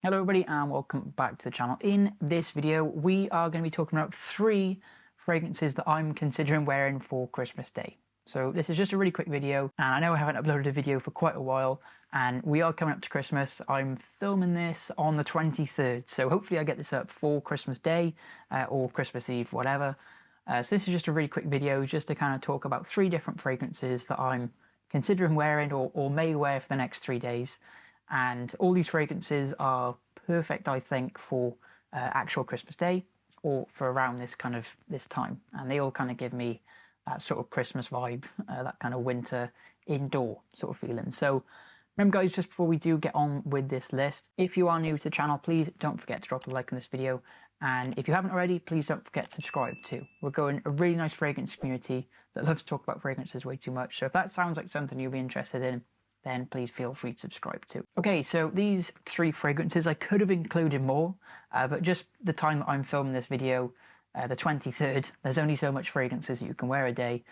Hello everybody and welcome back to the channel. In this video we are going to be talking about 3 fragrances that I'm considering wearing for Christmas Day. So this is just a really quick video, and I know I haven't uploaded a video for quite a while and we are coming up to Christmas. I'm filming this on the 23rd, so hopefully I get this up for Christmas Day or Christmas Eve, whatever. So this is just a really quick video just to kind of talk about 3 different fragrances that I'm considering wearing or may wear for the next 3 days. And all these fragrances are perfect, I think, for actual Christmas Day or for around this time. And they all kind of give me that sort of Christmas vibe, that kind of winter indoor sort of feeling. So remember guys, just before we do get on with this list, if you are new to the channel, please don't forget to drop a like on this video. And if you haven't already, please don't forget to subscribe too. We're growing a really nice fragrance community that loves to talk about fragrances way too much. So if that sounds like something you'll be interested in, then please feel free to subscribe too. Okay, so these 3 fragrances, I could have included more, but just the time that I'm filming this video, the 23rd, there's only so much fragrances you can wear a day.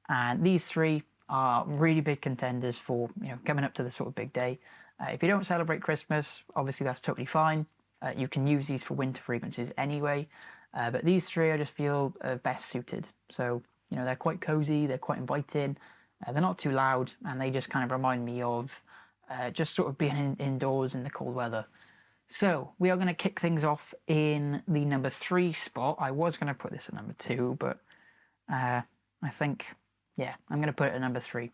And these 3 are really big contenders for, coming up to the sort of big day. If you don't celebrate Christmas, obviously that's totally fine. You can use these for winter fragrances anyway, but these 3 I just feel best suited. So, they're quite cozy, they're quite inviting, they're not too loud, and they just kind of remind me of just sort of being indoors in the cold weather. So we are going to kick things off in the number 3 spot. I was going to put this at number 2, but I think, yeah, I'm going to put it at number 3.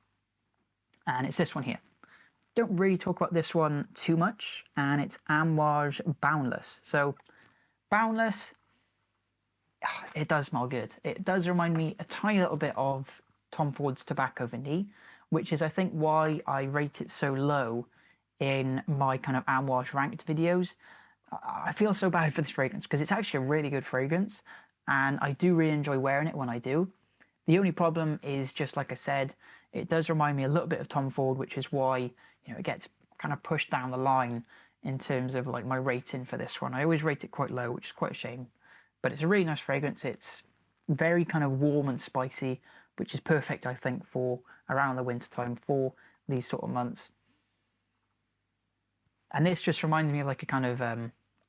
And it's this one here. Don't really talk about this one too much, and it's Amouage Boundless. So Boundless, it does smell good. It does remind me a tiny little bit of Tom Ford's Tobacco Vanille, which is I think why I rate it so low in my kind of Amouage ranked videos. I feel so bad for this fragrance because it's actually a really good fragrance and I do really enjoy wearing it when I do. The only problem is, just like I said, it does remind me a little bit of Tom Ford, which is why it gets kind of pushed down the line in terms of like my rating for this one. I always rate it quite low, which is quite a shame, but it's a really nice fragrance. It's very kind of warm and spicy, which is perfect, I think, for around the winter time for these sort of months. And this just reminds me of like a kind of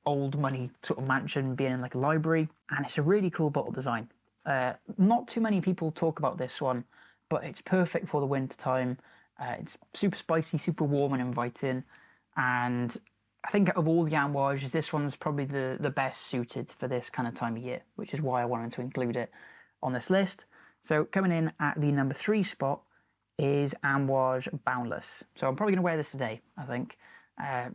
old money sort of mansion being in like a library, and it's a really cool bottle design. Not too many people talk about this one, but it's perfect for the winter time. It's super spicy, super warm and inviting, and I think of all the Amouages, this one's probably the best suited for this kind of time of year, which is why I wanted to include it on this list. So coming in at the number 3 spot is Amouage Boundless. So I'm probably going to wear this today, I think,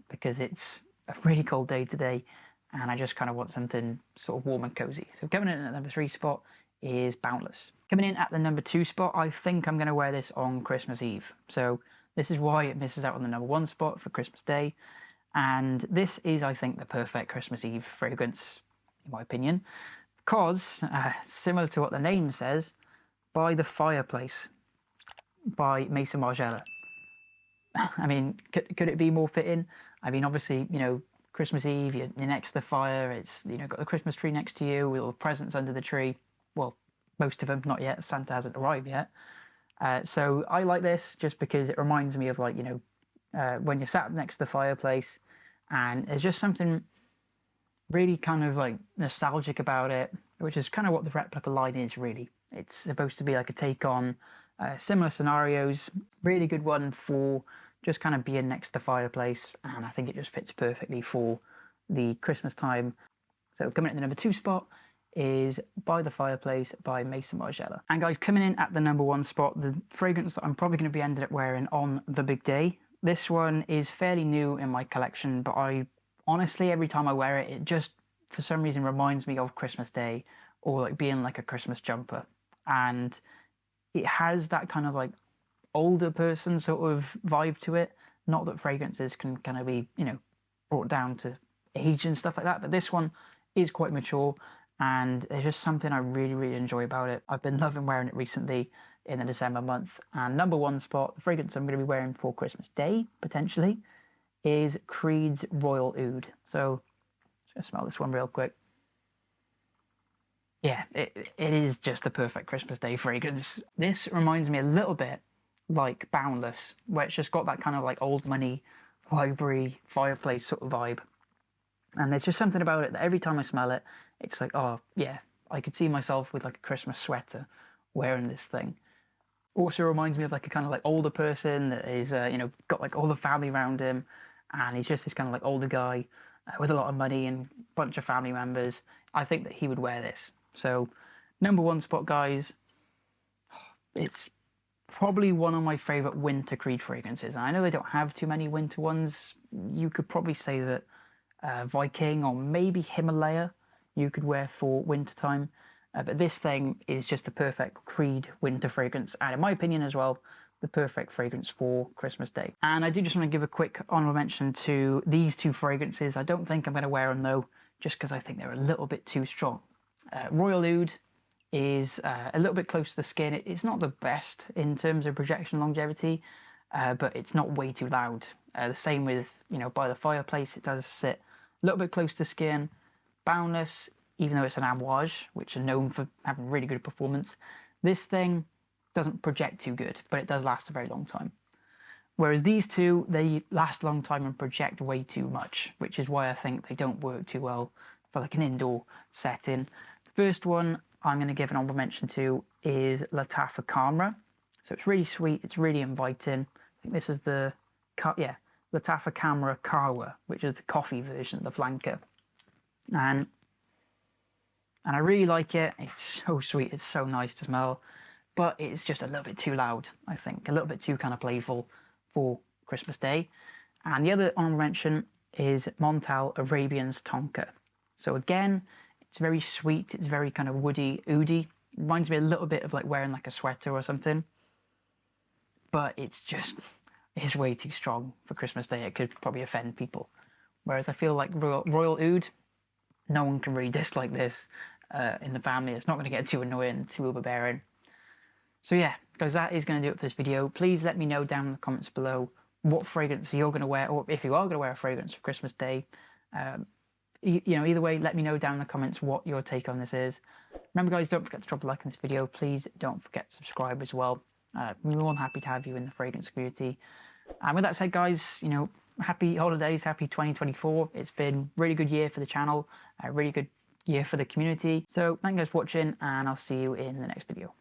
because it's a really cold day today and I just kind of want something sort of warm and cozy. So coming in at the number 3 spot is Boundless. Coming in at the number 2 spot, I think I'm going to wear this on Christmas Eve. So this is why it misses out on the number 1 spot for Christmas Day. And this is, I think, the perfect Christmas Eve fragrance, in my opinion, because similar to what the name says, By the Fireplace by Maison Margiela. I mean, could it be more fitting? I mean, obviously, Christmas Eve, you're next to the fire, it's, got the Christmas tree next to you, with all the presents under the tree. Well, most of them, not yet. Santa hasn't arrived yet. So I like this just because it reminds me of like, when you're sat next to the fireplace and there's just something really kind of like nostalgic about it, which is kind of what the replica line is really. It's supposed to be like a take on similar scenarios. Really good one for just kind of being next to the fireplace, and I think it just fits perfectly for the Christmas time. So coming in at the number 2 spot is By the Fireplace by Maison Margiela. And guys, coming in at the number 1 spot, the fragrance that I'm probably going to be ended up wearing on the big day. This one is fairly new in my collection, but I honestly, every time I wear it, it just for some reason reminds me of Christmas Day or like being like a Christmas jumper. And it has that kind of like older person sort of vibe to it. Not that fragrances can kind of be, brought down to age and stuff like that, but this one is quite mature and there's just something I really, really enjoy about it. I've been loving wearing it recently in the December month. And number 1 spot, the fragrance I'm going to be wearing for Christmas Day, potentially, is Creed's Royal Oud. So just smell this one real quick. Yeah, it is just the perfect Christmas Day fragrance. This reminds me a little bit like Boundless, where it's just got that kind of like old money, library, fireplace sort of vibe. And there's just something about it that every time I smell it, it's like, oh yeah, I could see myself with like a Christmas sweater wearing this thing. Also reminds me of like a kind of like older person that is, got like all the family around him, and he's just this kind of like older guy with a lot of money and a bunch of family members. I think that he would wear this. So, number one spot, guys. It's probably one of my favourite winter Creed fragrances. And I know they don't have too many winter ones. You could probably say that Viking or maybe Himalaya you could wear for wintertime. But this thing is just a perfect Creed winter fragrance, and in my opinion as well, the perfect fragrance for Christmas Day. And I do just want to give a quick honourable mention to these two fragrances. I don't think I'm going to wear them though, just because I think they're a little bit too strong. Royal Oud is a little bit close to the skin. It's not the best in terms of projection longevity, but it's not way too loud. The same with, By the Fireplace, it does sit a little bit close to skin. Boundless, even though it's an amouage, which are known for having really good performance, this thing doesn't project too good, but it does last a very long time. Whereas these two, they last a long time and project way too much, which is why I think they don't work too well for like an indoor setting. The first one I'm going to give an honorable mention to is Lattafa Camera. So it's really sweet, it's really inviting. I think this is the, Lattafa Camera Kawa, which is the coffee version of the flanker. And I really like it. It's so sweet, it's so nice to smell, but it's just a little bit too loud, I think. A little bit too kind of playful for Christmas Day. And the other honorable mention is Montal Arabian's Tonka. So again, it's very sweet, it's very kind of woody, oudy. Reminds me a little bit of like wearing like a sweater or something. But it's way too strong for Christmas Day. It could probably offend people. Whereas I feel like Royal Oud, no one can really dislike this in the family. It's not going to get too annoying, too overbearing. So yeah, guys, that is going to do it for this video. Please let me know down in the comments below what fragrance you're going to wear, or if you are going to wear a fragrance for Christmas Day. Either way, let me know down in the comments what your take on this is. Remember, guys, don't forget to drop a like on this video. Please don't forget to subscribe as well. We're more than happy to have you in the fragrance community. And with that said, guys, happy holidays, happy 2024. It's been a really good year for the channel, a really good year for the community. So thank you guys for watching, and I'll see you in the next video.